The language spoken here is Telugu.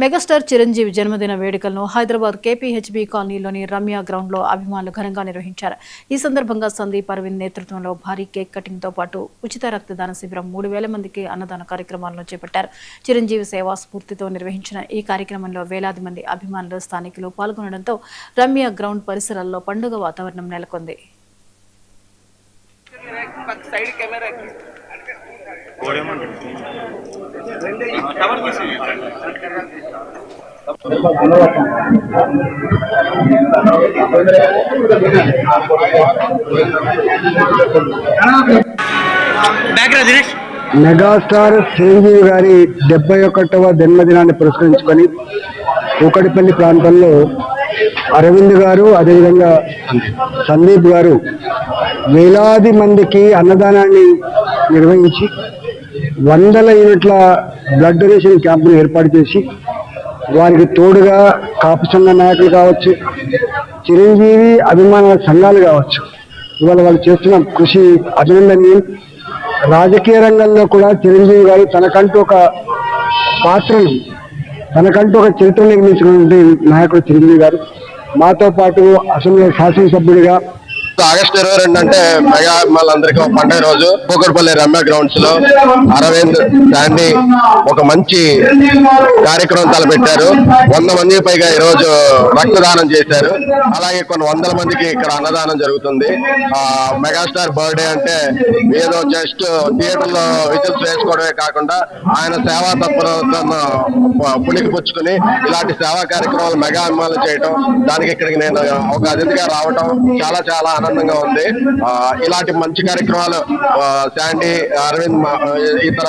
మెగాస్టార్ చిరంజీవి జన్మదిన వేడుకలను హైదరాబాద్ KPHB కాలనీలోని రమ్య గ్రౌండ్ లో అభిమానులు ఘనంగా నిర్వహించారు. ఈ సందర్భంగా సందీప్ అరవింద్ నేతృత్వంలో భారీ కేక్ కటింగ్ తో పాటు ఉచిత రక్తదాన శిబిరం 3000 మందికి అన్నదాన కార్యక్రమాలను చేపట్టారు. చిరంజీవి సేవా స్ఫూర్తితో నిర్వహించిన ఈ కార్యక్రమంలో వేలాది మంది అభిమానులు స్థానికులు పాల్గొనడంతో రమ్య గ్రౌండ్ పరిసరాల్లో పండుగ వాతావరణం నెలకొంది. మెగాస్టార్ చిరంజీవి గారి 71వ జన్మదినాన్ని పురస్కరించుకొని కూకటిపల్లి ప్రాంతంలో అరవింద్ గారు అదేవిధంగా సందీప్ గారు వేలాది మందికి అన్నదానాన్ని నిర్వహించి 100 యూనిట్ల బ్లడ్ డొనేషన్ క్యాంపును ఏర్పాటు చేసి వారికి తోడుగా కాపు సంఘ నాయకులు కావచ్చు, చిరంజీవి అభిమాన సంఘాలు కావచ్చు, ఇవాళ వాళ్ళు చేస్తున్న కృషి అభినందనీయం. రాజకీయ రంగంలో కూడా చిరంజీవి గారు తనకంటూ ఒక పాత్రను, తనకంటూ ఒక చరిత్ర నిర్మించుకున్నటువంటి నాయకుడు చిరంజీవి గారు. మాతో పాటు అసెంబ్లీ శాసనసభ్యుడిగా ఆగస్టు 22 అంటే మెగా అభిమానులందరికీ ఒక పండుగ రోజు కూకట్పల్లి రమ్య గ్రౌండ్స్ లో అరవింద్ శాండీ ఒక మంచి కార్యక్రమం తలపెట్టారు. 100 మందికి పైగా ఈ రోజు రక్తదానం చేశారు. అలాగే కొన్ని 100 మందికి ఇక్కడ అన్నదానం జరుగుతుంది. మెగాస్టార్ బర్త్డే అంటే ఏదో జస్ట్ థియేటర్ లో విజిల్స్ వేసుకోవడమే కాకుండా ఆయన సేవా తత్పరతను పుణికి పుచ్చుకుని ఇలాంటి సేవా కార్యక్రమాలు మెగా అభిమానులు చేయటం, దానికి ఇక్కడికి నేను ఒక అతిథిగా రావటం చాలా చాలా ఆనందంగా ఉంది. ఇలాంటి మంచి కార్యక్రమాలు శాండీ, అరవింద్, ఇతర